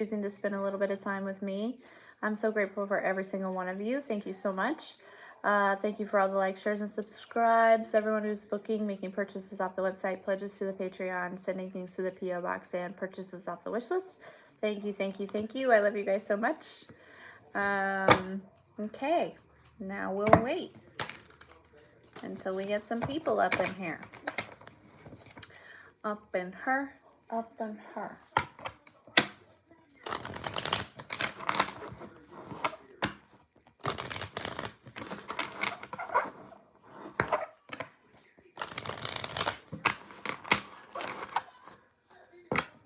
choosing to spend a little bit of time with me. I'm so grateful for every single one of you. Thank you so much. Thank you for all the likes, shares, and subscribes. Everyone who's booking, making purchases off the website, pledges to the Patreon, sending things to the P.O. Box, and purchases off the wish list. Thank you, thank you, thank you. I love you guys so much. Okay, now we'll wait until we get some people up in here. Up in her, up in her.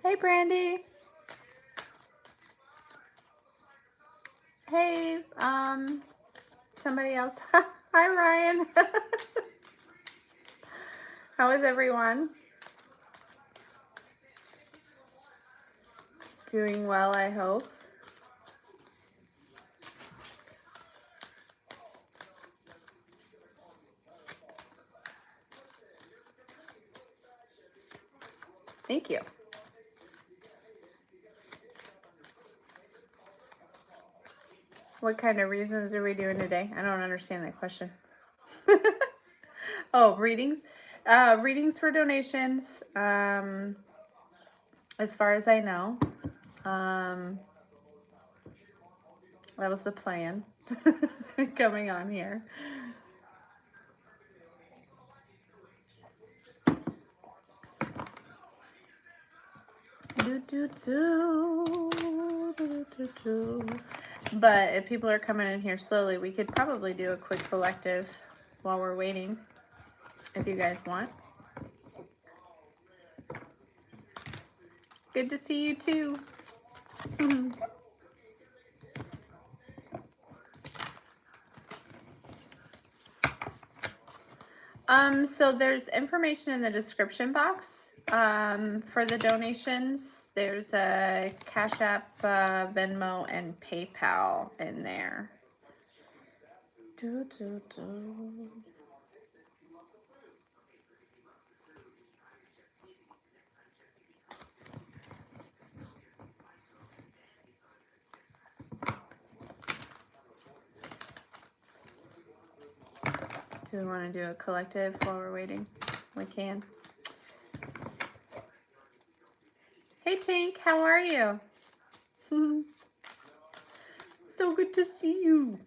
Hey, Brandy. Hey, somebody else. Hi, Ryan. How is everyone? Doing well, I hope. Thank you. What kind of reasons are we doing today? I don't understand that question. Oh, readings? Readings for donations. As far as I know. That was the plan coming on here. But if people are coming in here slowly, we could probably do a quick collective while we're waiting, if you guys want. Good to see you too. So there's information in the description box for the donations. There's a Cash App, Venmo, and PayPal in there. Do we want to do a collective while we're waiting? We can. Hey, Tink, how are you? So good to see you.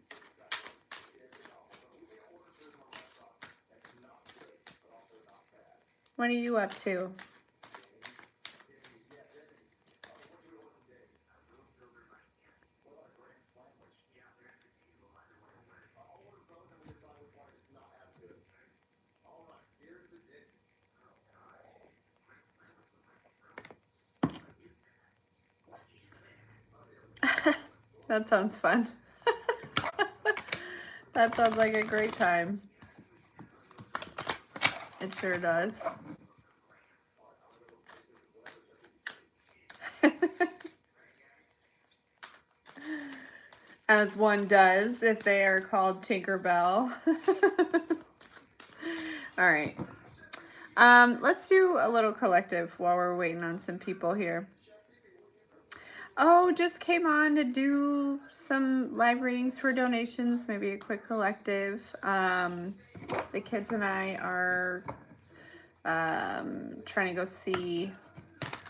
What are you up to? That sounds fun. That sounds like a great time. It sure does. As one does if they are called Tinkerbell. All right. Let's do a little collective while we're waiting on some people here. Oh, just came on to do some live readings for donations, maybe a quick collective. The kids and I are trying to go see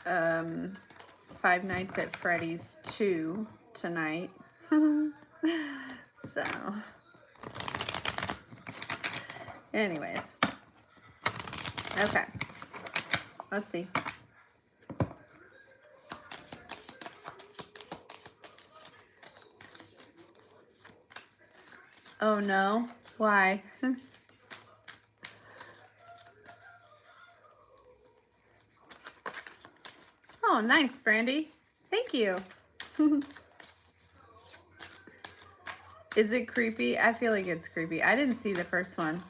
Five Nights at Freddy's 2 tonight. So, anyways. Okay. Let's see. Oh no, why? Oh, nice, Brandy. Thank you. Is it creepy? I feel like it's creepy. I didn't see the first one.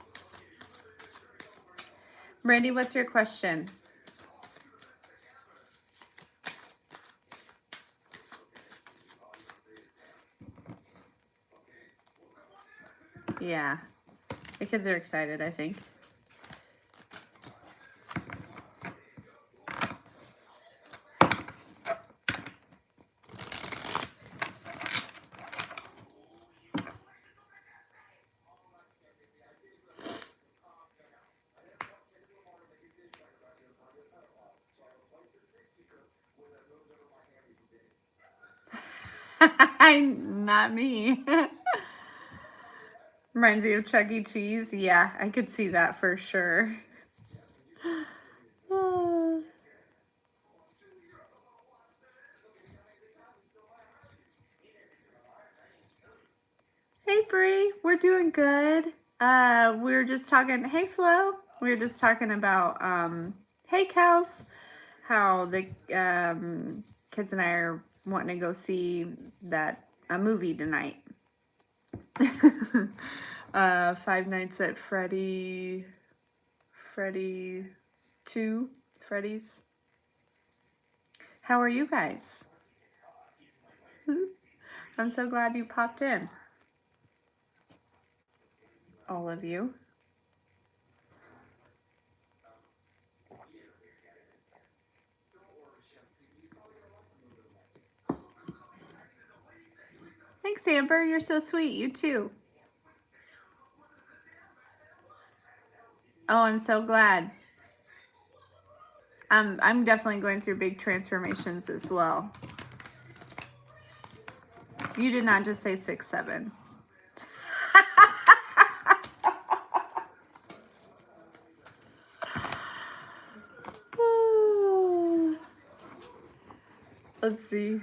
Brandy, what's your question? Yeah, the kids are excited, I think. Not me. Reminds you of Chuck E. Cheese? Yeah, I could see that for sure. Hey Bree, we're doing good. We were just talking, hey Flo, we were just talking about, hey Kels, how the kids and I are wanting to go see a movie tonight. Five Nights at Freddy 2, Freddy's. How are you guys? I'm so glad you popped in. All of you. Thanks, Amber. You're so sweet. You too. Oh, I'm so glad. I'm definitely going through big transformations as well. You did not just say 6, 7. Let's see.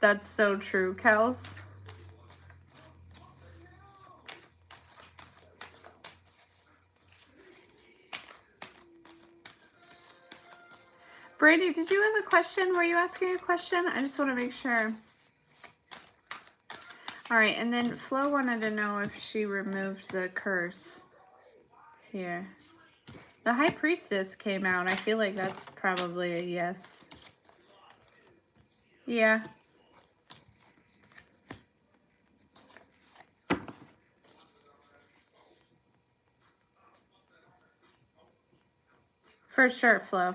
That's so true, Kels. Brady, did you have a question? Were you asking a question? I just want to make sure. All right, and then Flo wanted to know if she removed the curse here. The High Priestess came out. I feel like that's probably a yes. Yeah. For sure, Flo.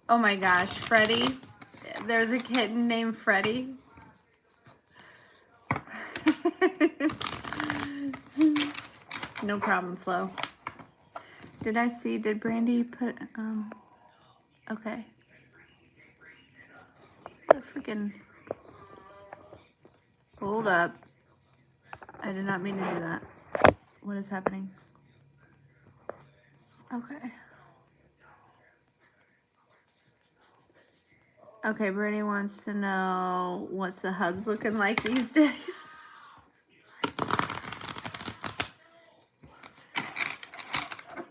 Oh my gosh, Freddie. There's a kitten named Freddie. No problem, Flo. Did Brandy put, okay. The freaking, hold up. I did not mean to do that. What is happening? Okay. Okay, Brandy wants to know what's the hubs looking like these days.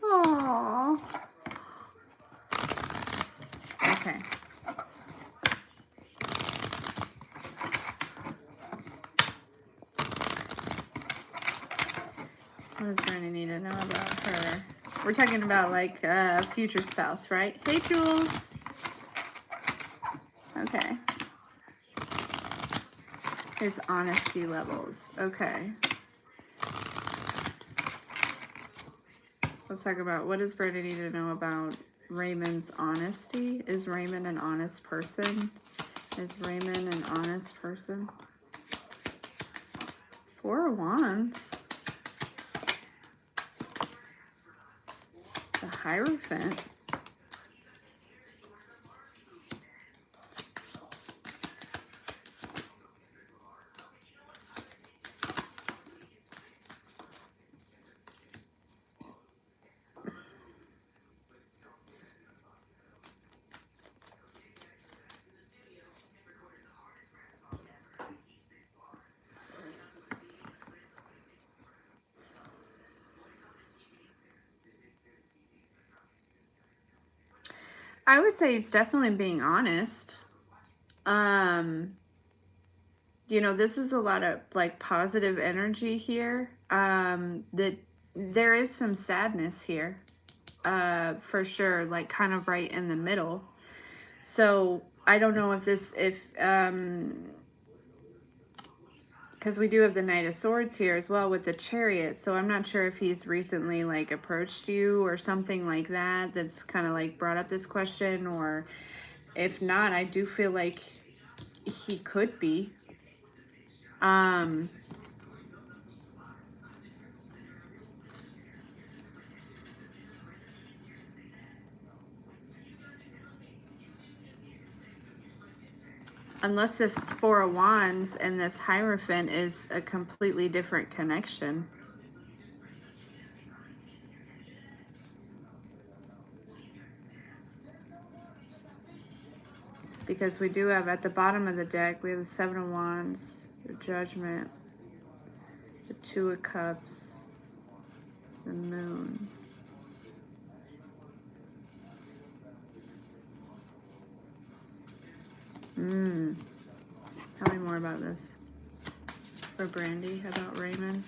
Aww. Okay. What does Brandy need to know about her? We're talking about like future spouse, right? Hey, Jules. Okay. His honesty levels. Okay. Let's talk about what does Brandy need to know about Raymond's honesty? Is Raymond an honest person? Is Raymond an honest person? 4 of Wands. The Hierophant. I would say it's definitely being honest. You know, this is a lot of like positive energy here. That there is some sadness here, for sure, like kind of right in the middle. So I don't know if because because we do have the Knight of Swords here as well with the Chariot. So I'm not sure if he's recently like approached you or something like that, that's kind of like brought up this question, or if not, I do feel like he could be. Unless this Four of Wands and this Hierophant is a completely different connection. Because we do have at the bottom of the deck, we have the Seven of Wands, the Judgment, the Two of Cups, the Moon. Tell me more about this. For Brandy, about Raymond.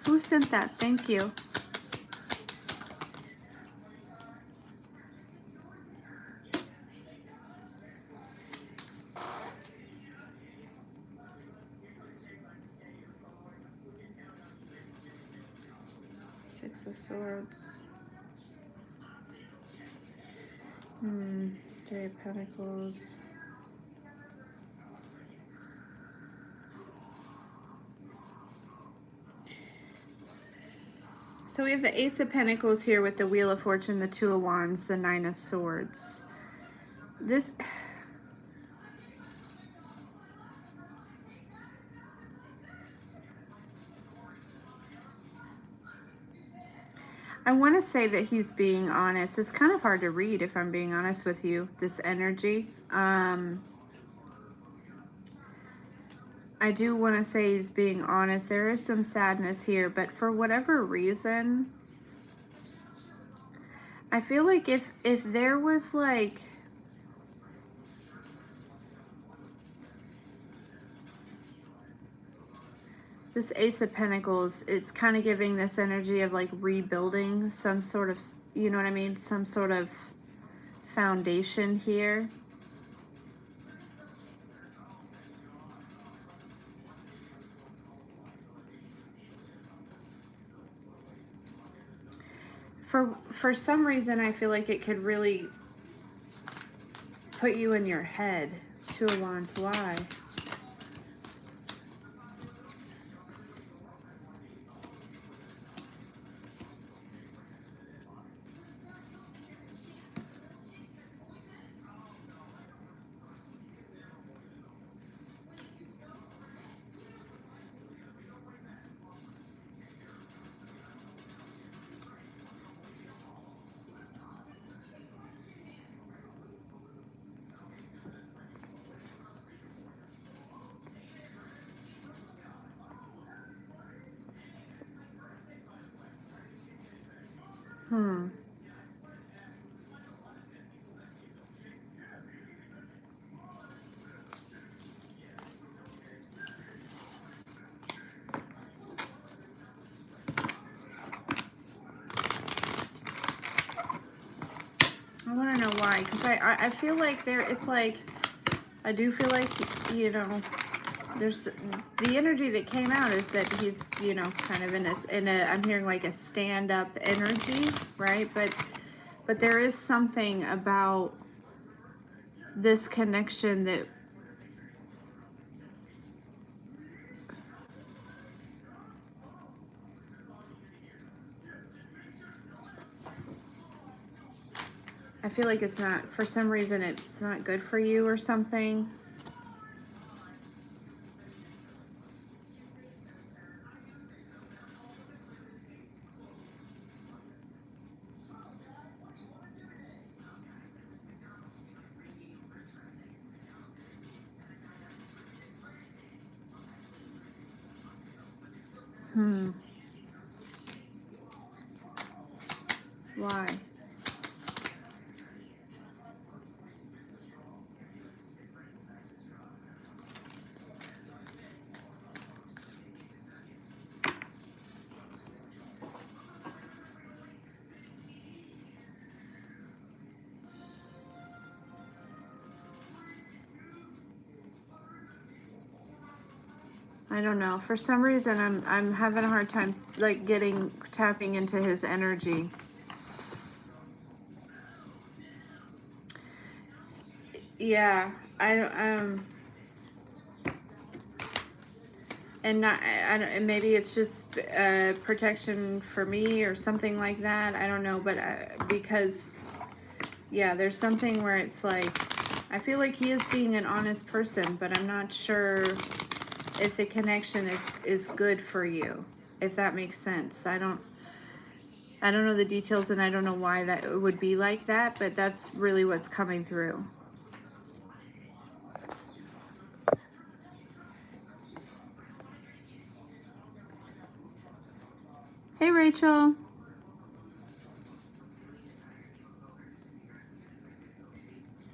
Who sent that? Thank you. Six of Swords. Three of Pentacles. So we have the Ace of Pentacles here with the Wheel of Fortune, the Two of Wands, the Nine of Swords. This... I want to say that he's being honest. It's kind of hard to read, if I'm being honest with you, this energy. I do want to say he's being honest. There is some sadness here, but for whatever reason, I feel like if there was like... This Ace of Pentacles, it's kind of giving this energy of like rebuilding some sort of, you know what I mean? Some sort of foundation here. For some reason, I feel like it could really put you in your head. Two of Wands, why? I want to know why, because I feel like it's like, I do feel like, you know, there's, the energy that came out is that he's, you know, kind of in a I'm hearing like a stand-up energy, right? But there is something about this connection that I feel like it's not, for some reason, it's not good for you or something. Why? I don't know. For some reason, I'm having a hard time like tapping into his energy. Yeah, I don't. And not. I don't. And maybe it's just protection for me or something like that. I don't know, but because yeah, there's something where it's like I feel like he is being an honest person, but I'm not sure if the connection is good for you, if that makes sense. I don't know the details, and I don't know why that would be like that, but that's really what's coming through. Hey, Rachel.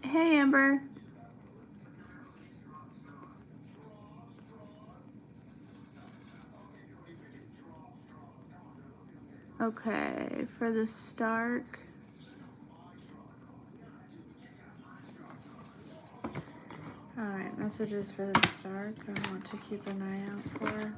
Hey, Amber. Okay, for the Stark. Alright, messages for the Stark I want to keep an eye out for.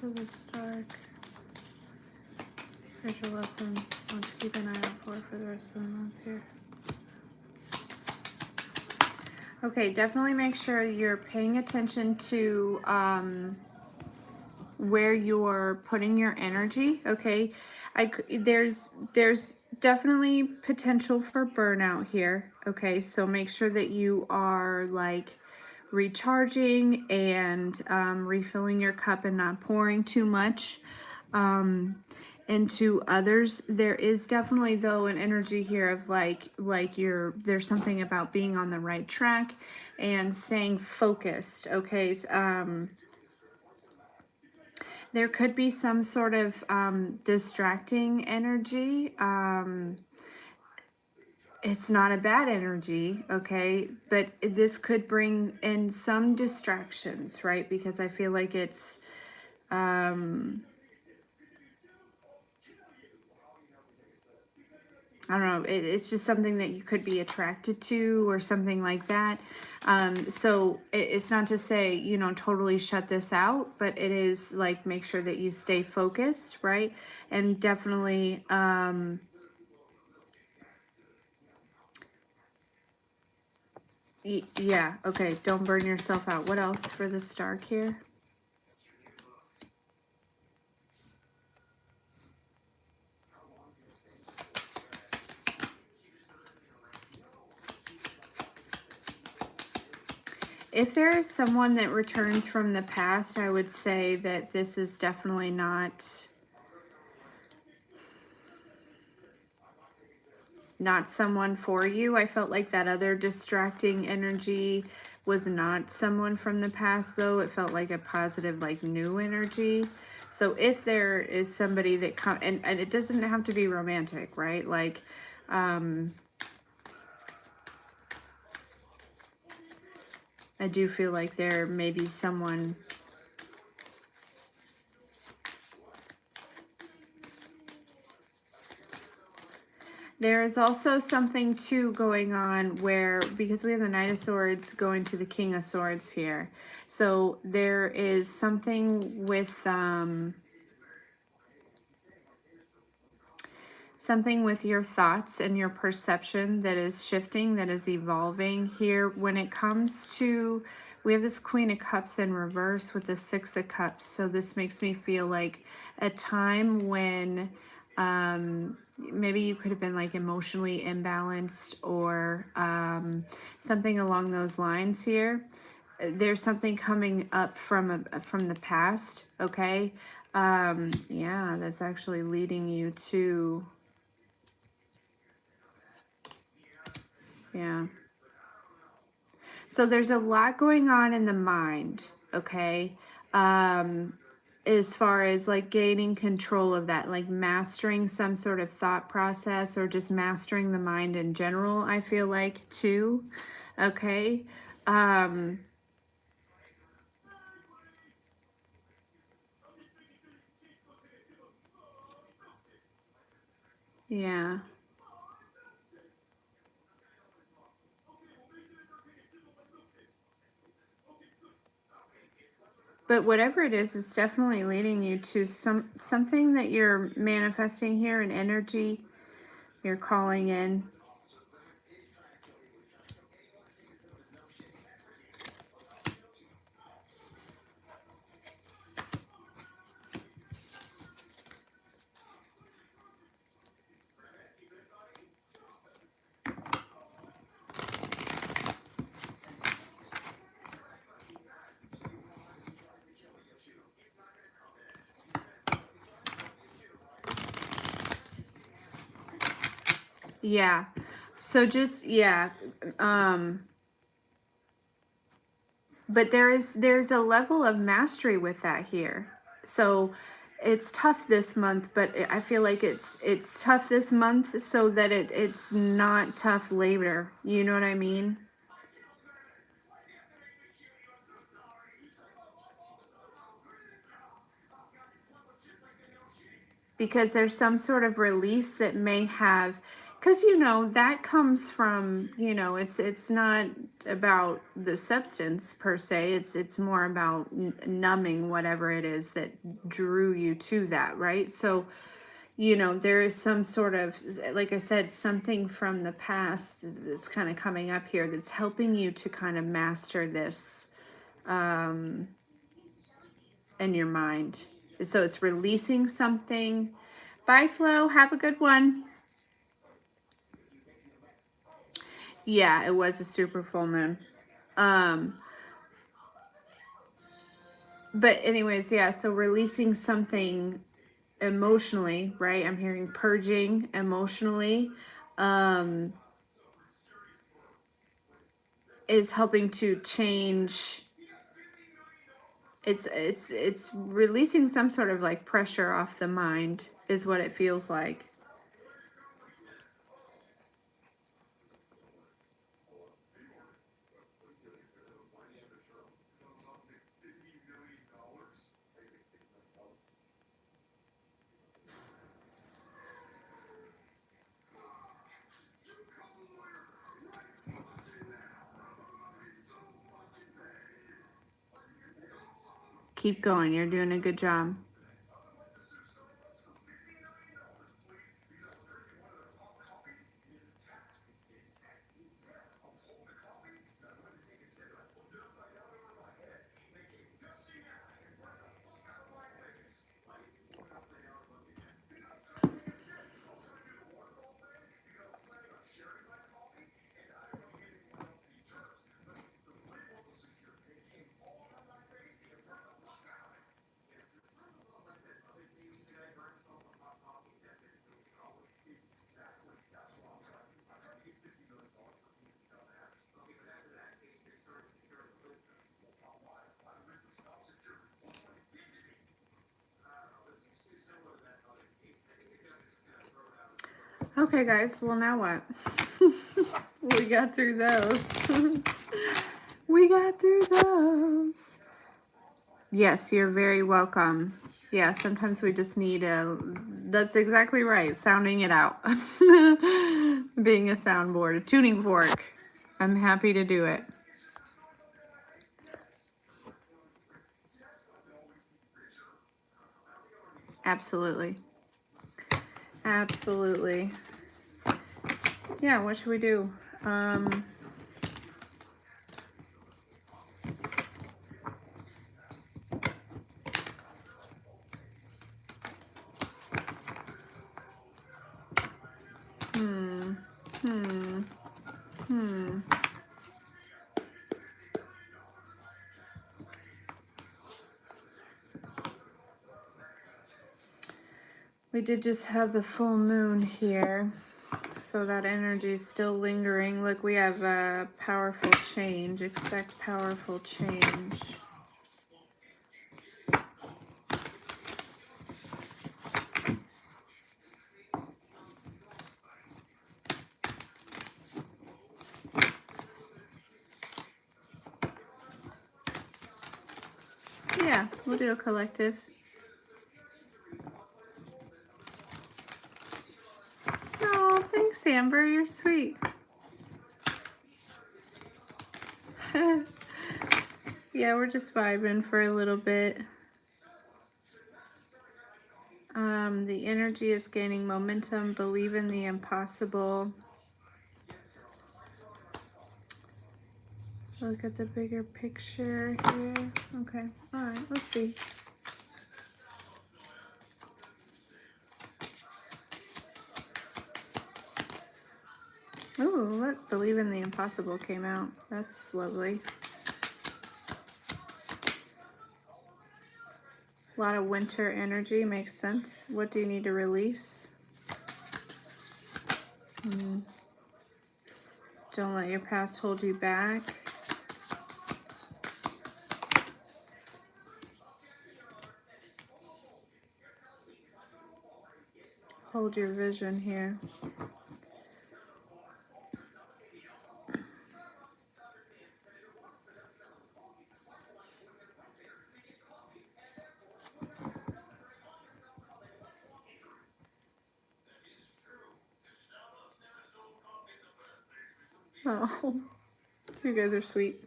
For the Stark. Spiritual lessons I want to keep an eye out for the rest of the month here. Okay, definitely make sure you're paying attention to where you're putting your energy. Okay, there's definitely potential for burnout here. Okay, so make sure that you are like recharging and refilling your cup and not pouring too much into others. There is definitely though an energy here of like there's something about being on the right track and staying focused. Okay, there could be some sort of distracting energy. It's not a bad energy, okay? But this could bring in some distractions, right? Because I feel like it's, I don't know, it's just something that you could be attracted to or something like that. So it's not to say, you know, totally shut this out, but it is like make sure that you stay focused, right? And definitely, yeah, okay, don't burn yourself out. What else for the Stark here? If there is someone that returns from the past, I would say that this is definitely not someone for you. I felt like that other distracting energy was not someone from the past, though. It felt like a positive, like new energy. So if there is somebody that and it doesn't have to be romantic, right? Like, I do feel like there may be someone. There is also something too going on where, because we have the Knight of Swords going to the King of Swords here. So there is something with, something with your thoughts and your perception that is shifting, that is evolving here. When it comes to, we have this Queen of Cups in reverse with the Six of Cups. So this makes me feel like a time when maybe you could have been like emotionally imbalanced or something along those lines here. there's something coming up from the past, okay? Yeah, that's actually leading you to, yeah. So there's a lot going on in the mind, okay? As far as like gaining control of that, like mastering some sort of thought process or just mastering the mind in general, I feel like too, okay? Yeah. But whatever it is, it's definitely leading you to something that you're manifesting here, an energy you're calling in. Yeah. So just, yeah. But there's a level of mastery with that here. So it's tough this month, but I feel like it's tough this month so that it's not tough later. You know what I mean? Because there's some sort of release that may have, because you know that comes from, you know, it's not about the substance per se, it's more about numbing whatever it is that drew you to that, right? So you know there is some sort of, like I said, something from the past that's kind of coming up here that's helping you to kind of master this in your mind. So it's releasing something. Bye, Flo. Have a good one. Yeah, it was a super full moon. Um, but anyways, yeah, so releasing something emotionally, right? I'm hearing purging emotionally, um, is helping to change. It's releasing some sort of like pressure off the mind is what it feels like. Keep going. You're doing a good job. Okay, guys. Well, now what? We got through those. We got through those. Yes, you're very welcome. Yeah, sometimes we just need a, that's exactly right, sounding it out. Being a soundboard, a tuning fork. I'm happy to do it. Absolutely. Absolutely. Yeah, what should we do? We did just have the full moon here, so that energy is still lingering. Look, we have a powerful change. Expect powerful change. Yeah, we'll do a collective. Oh, thanks, Amber. You're sweet. Yeah, we're just vibing for a little bit. The energy is gaining momentum. Believe in the impossible. Look at the bigger picture here. Okay, all right, let's see. Oh, look, believe in the impossible came out. That's lovely. A lot of winter energy, makes sense. What do you need to release? Don't let your past hold you back. Hold your vision here. Oh, you guys are sweet.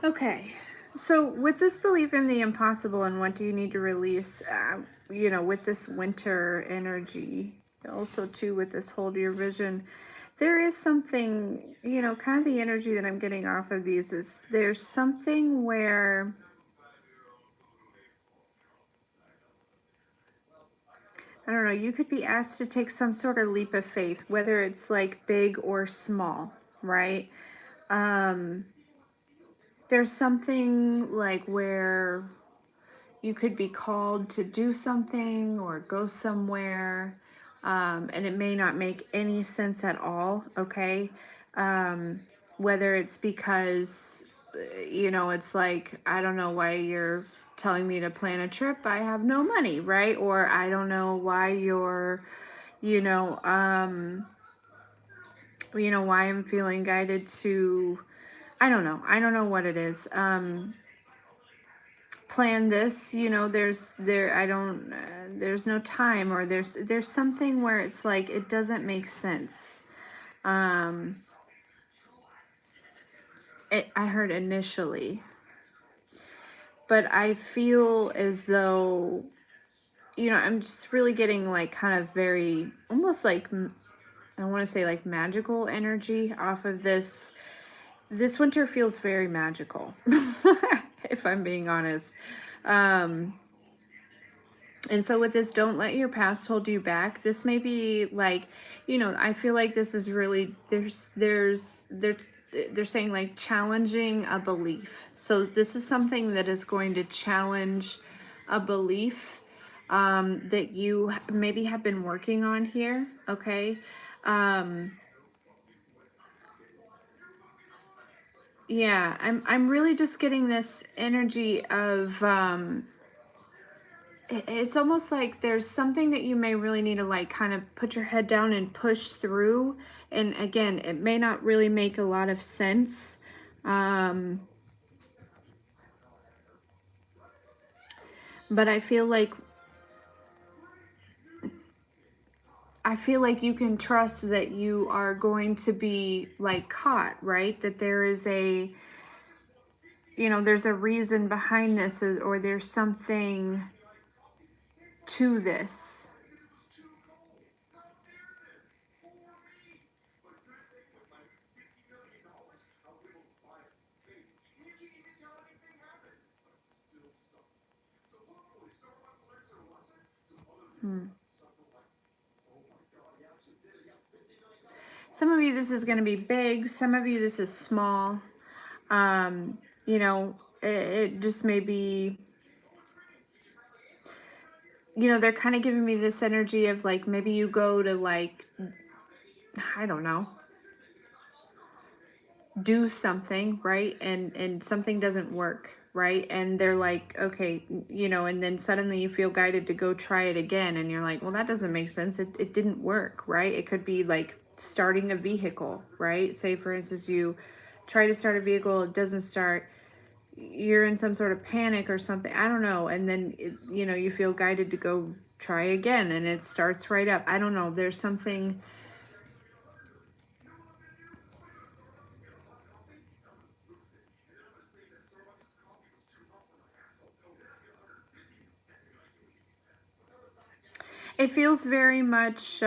Okay, so with this belief in the impossible and what do you need to release, you know, with this winter energy, also too with this hold your vision, there is something, you know, kind of the energy that I'm getting off of these is there's something where I don't know, you could be asked to take some sort of leap of faith, whether it's like big or small, right? There's something like where you could be called to do something or go somewhere, and it may not make any sense at all, okay? Whether it's because, you know, it's like, I don't know why you're telling me to plan a trip, I have no money, right? Or I don't know why you're, you know, why I'm feeling guided to, I don't know what it is. Plan this, you know, there's no time, or there's something where it's like it doesn't make sense. I heard initially, but I feel as though, you know, I'm just really getting like kind of very almost like I want to say like magical energy off of this. This winter feels very magical, if I'm being honest. And so with this, don't let your past hold you back. This may be like, you know, I feel like this is really, they're saying like challenging a belief. So this is something that is going to challenge a belief that you maybe have been working on here, okay? Yeah, I'm really just getting this energy of it's almost like there's something that you may really need to like kind of put your head down and push through. And again, it may not really make a lot of sense. But I feel like you can trust that you are going to be like caught, right? That there is a, you know, there's a reason behind this, or there's something to this. Some of you, this is going to be big. Some of you, this is small. You know, it just may be, you know, they're kind of giving me this energy of like, maybe you go to like, I don't know, do something, right? And something doesn't work, right? And they're like, okay, you know, and then suddenly you feel guided to go try it again, and you're like, well, that doesn't make sense. It didn't work, right? It could be like starting a vehicle, right? Say for instance, you try to start a vehicle, it doesn't start, you're in some sort of panic or something, I don't know, and then you know, you feel guided to go try again and it starts right up. I don't know, there's something. It feels very much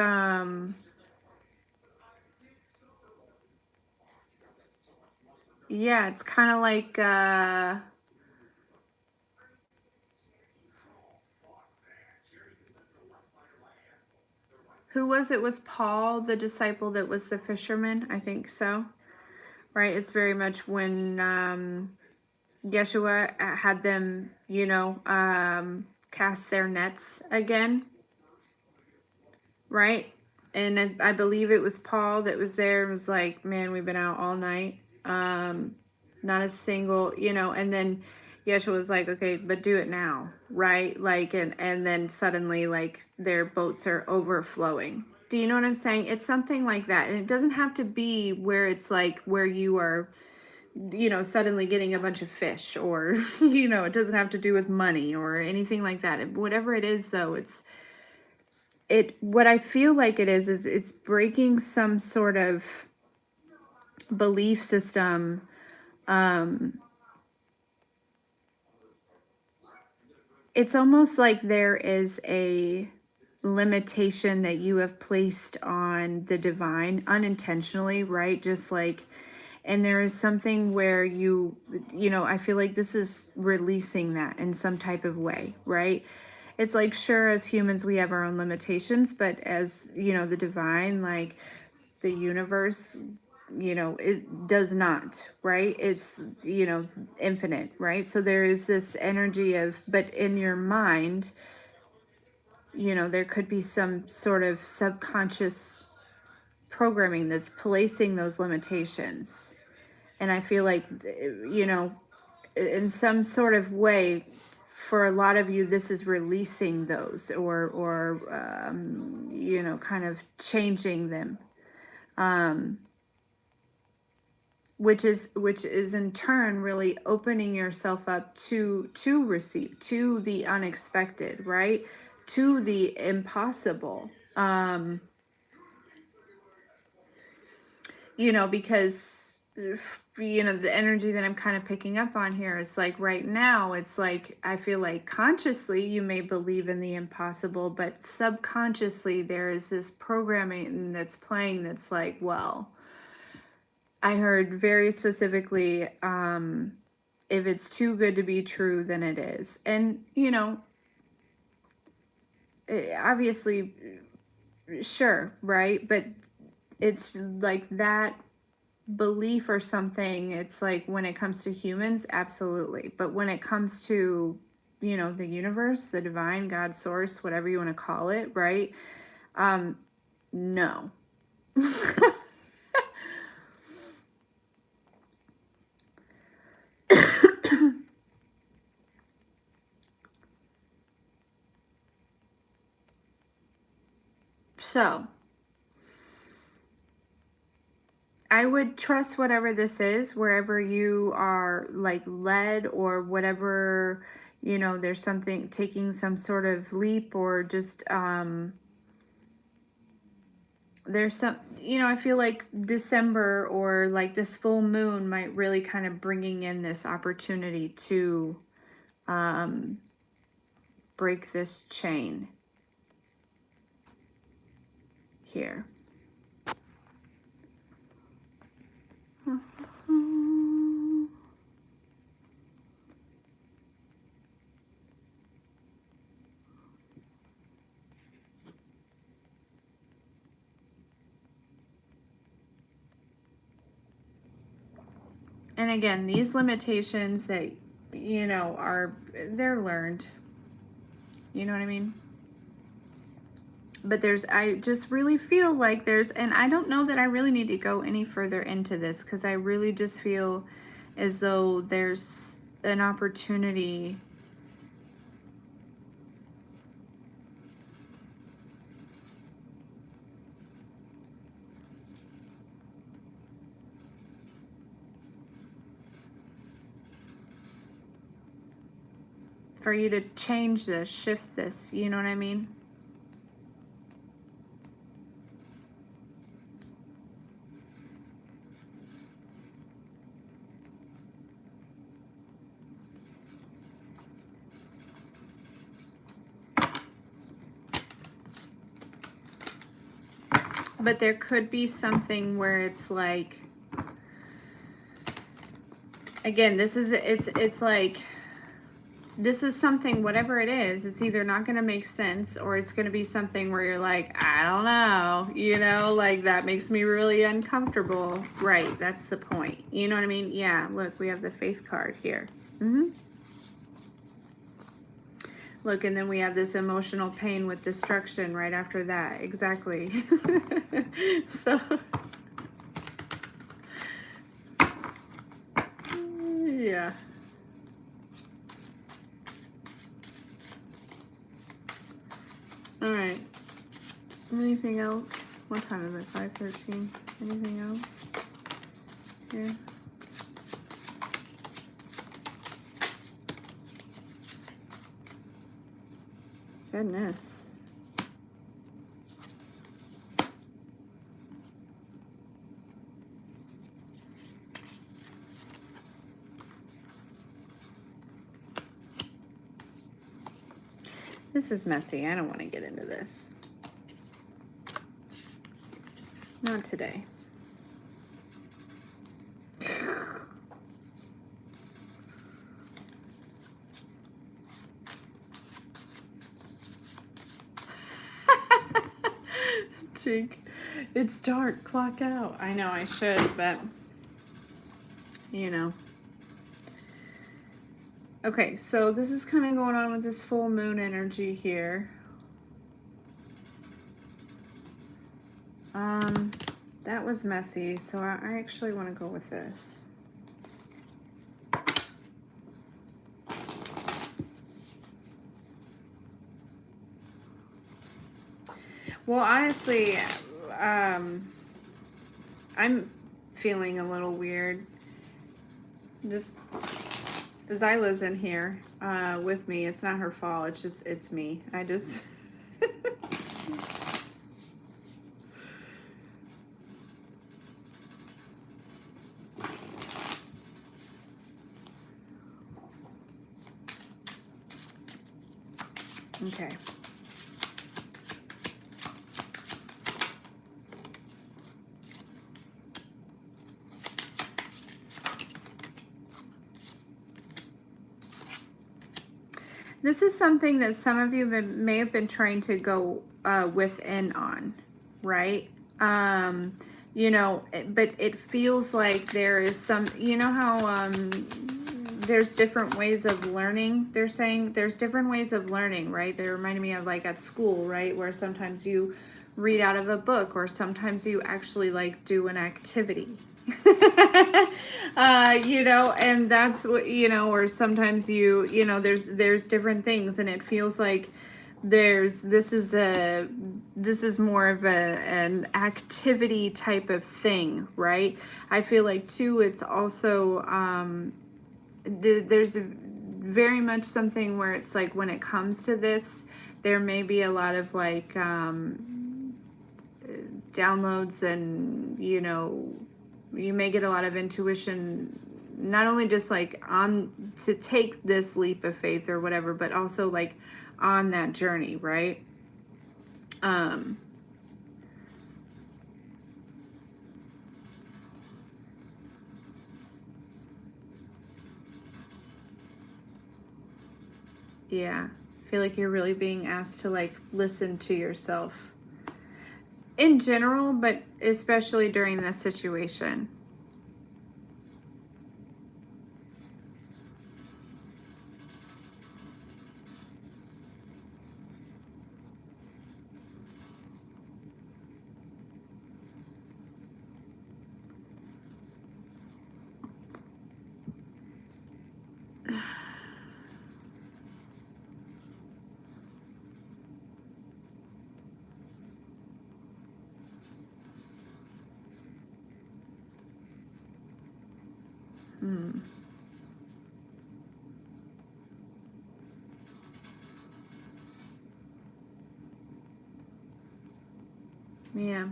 yeah, it's kind of like who was it? Was Paul the disciple that was the fisherman? I think so. Right? It's very much when Yeshua had them, you know, cast their nets again, right? And I believe it was Paul that was there and was like, man, we've been out all night. Not a single, you know, and then Yeshua was like, okay, but do it now, right? Like, and then suddenly, like, their boats are overflowing. Do you know what I'm saying? It's something like that. And it doesn't have to be where it's like where you are, you know, suddenly getting a bunch of fish, or, you know, it doesn't have to do with money or anything like that. Whatever it is, though, what I feel like it is it's breaking some sort of belief system. It's almost like there is a limitation that you have placed on the divine unintentionally, right? Just like, and there is something where you know, I feel like this is releasing that in some type of way, right? It's like, sure, as humans we have our own limitations, but as, you know, the divine, like the universe, you know, it does not, right? It's, you know, infinite, right? So there is this energy of, but in your mind, you know, there could be some sort of subconscious programming that's placing those limitations. And I feel like, you know, in some sort of way, for a lot of you, this is releasing those, or you know, kind of changing them. Which is in turn really opening yourself up to receive, to the unexpected, right? To the impossible. You know, because, you know, the energy that I'm kind of picking up on here is like right now, it's like I feel like consciously you may believe in the impossible, but subconsciously there is this programming that's playing that's like, well, I heard very specifically, if it's too good to be true, then it is. And, you know, obviously, sure, right? But it's like that belief or something. It's like when it comes to humans, absolutely. But when it comes to, you know, the universe, the divine, God, source, whatever you want to call it, right? No. So, I would trust whatever this is, wherever you are like led, or whatever, you know, there's something, taking some sort of leap, or just, there's some, you know, I feel like December or like this full moon might really kind of bringing in this opportunity to break this chain here. And again, these limitations that, you know, they're learned. You know what I mean? But I just really feel like and I don't know that I really need to go any further into this, because I really just feel as though there's an opportunity for you to change this, shift this, you know what I mean? But there could be something where it's like, again, it's like, this is something, whatever it is, it's either not going to make sense, or it's going to be something where you're like, I don't know, you know, like that makes me really uncomfortable. Right, that's the point. You know what I mean? Yeah, look, we have the Faith card here. Look, and then we have this emotional pain with destruction right after that. Exactly. So, yeah. All right. Anything else? What time is it? 5:13. Anything else? Yeah. Goodness. This is messy. I don't want to get into this. Not today. Tink, it's dark. Clock out. I know I should, but you know. Okay, so this is kind of going on with this full moon energy here. That was messy, so I actually want to go with this. Well, honestly, I'm feeling a little weird. Just Zyla's in here with me. It's not her fault. It's me. I just okay. This is something that some of you may have been trying to go within on, right? You know, but it feels like there is some, you know how there's different ways of learning. They're saying there's different ways of learning, right? They're reminding me of like at school, right? Where sometimes you read out of a book, or sometimes you actually like do an activity. You know, and that's what, you know, or sometimes you know, there's different things, and it feels like this is more of an activity type of thing, right? I feel like too, it's also there's very much something where it's like when it comes to this, there may be a lot of like downloads, and you know, you may get a lot of intuition, not only just like on to take this leap of faith or whatever, but also like on that journey, right? Yeah, I feel like you're really being asked to like listen to yourself in general, but especially during this situation. Yeah.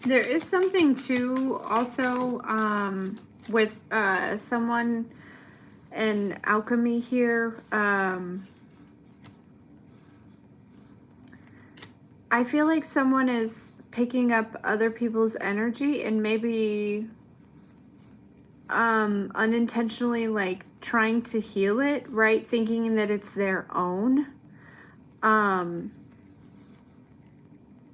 There is something too also with someone in alchemy here. I feel like someone is picking up other people's energy and maybe unintentionally like trying to heal it, right? Thinking that it's their own.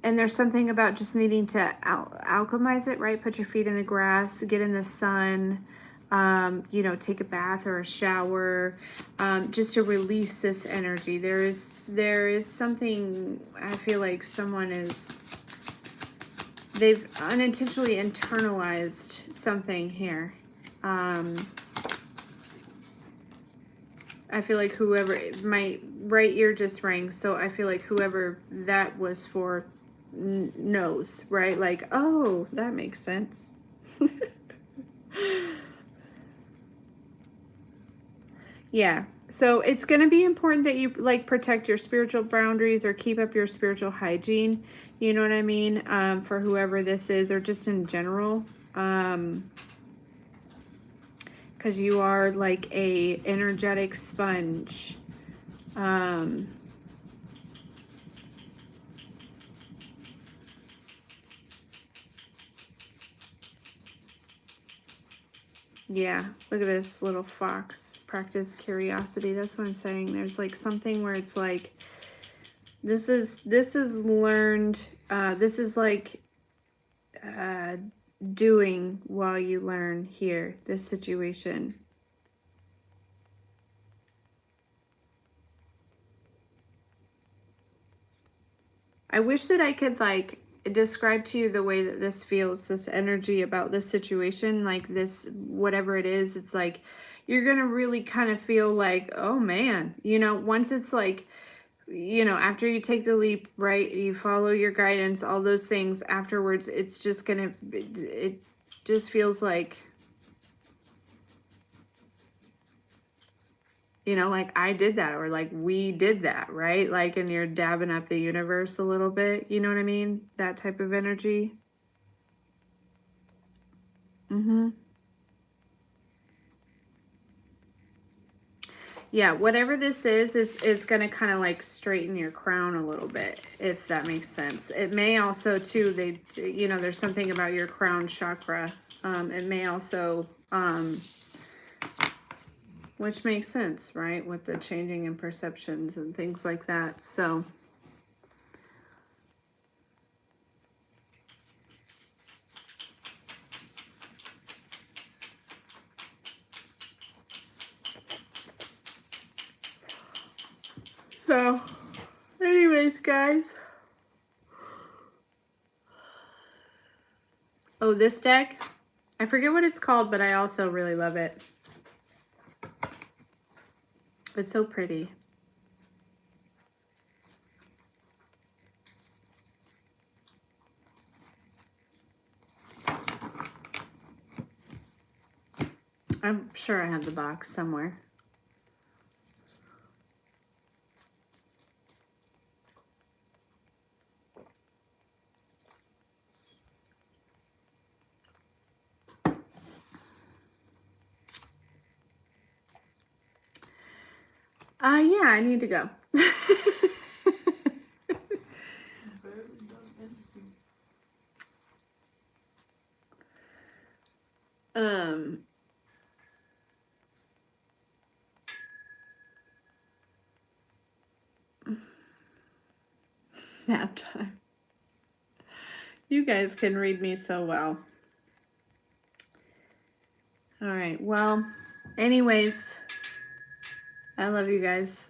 And there's something about just needing to alchemize it, right? Put your feet in the grass, get in the sun, you know, take a bath or a shower, just to release this energy. There is something, I feel like they've unintentionally internalized something here. I feel like whoever, my right ear just rang, so I feel like whoever that was for knows, right? Like, oh, that makes sense. Yeah. So it's going to be important that you like protect your spiritual boundaries or keep up your spiritual hygiene. You know what I mean? For whoever this is, or just in general. Because you are like a energetic sponge. Yeah, look at this little fox. Practice curiosity. That's what I'm saying. There's like something where it's like this is learned. This is like doing while you learn here. This situation. I wish that I could like describe to you the way that this feels, this energy about this situation, like this, whatever it is. It's like you're gonna really kind of feel like, oh man, you know, once it's like, you know, after you take the leap, right, you follow your guidance, all those things afterwards, it's just gonna, it just feels like, you know, like I did that, or like we did that, right? Like, and you're dabbing up the universe a little bit, you know what I mean? That type of energy. Yeah, whatever this is going to kind of like straighten your crown a little bit, if that makes sense. It may also too, you know, there's something about your crown chakra. It may also, which makes sense, right? With the changing in perceptions and things like that. So, anyways, guys. Oh, this deck, I forget what it's called, but I also really love it. It's so pretty. I'm sure I have the box somewhere. Yeah, I need to go. Nap time. You guys can read me so well. All right. Well, anyways, I love you guys.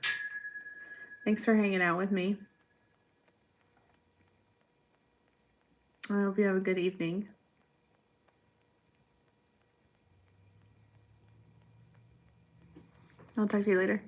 Thanks for hanging out with me. I hope you have a good evening. I'll talk to you later.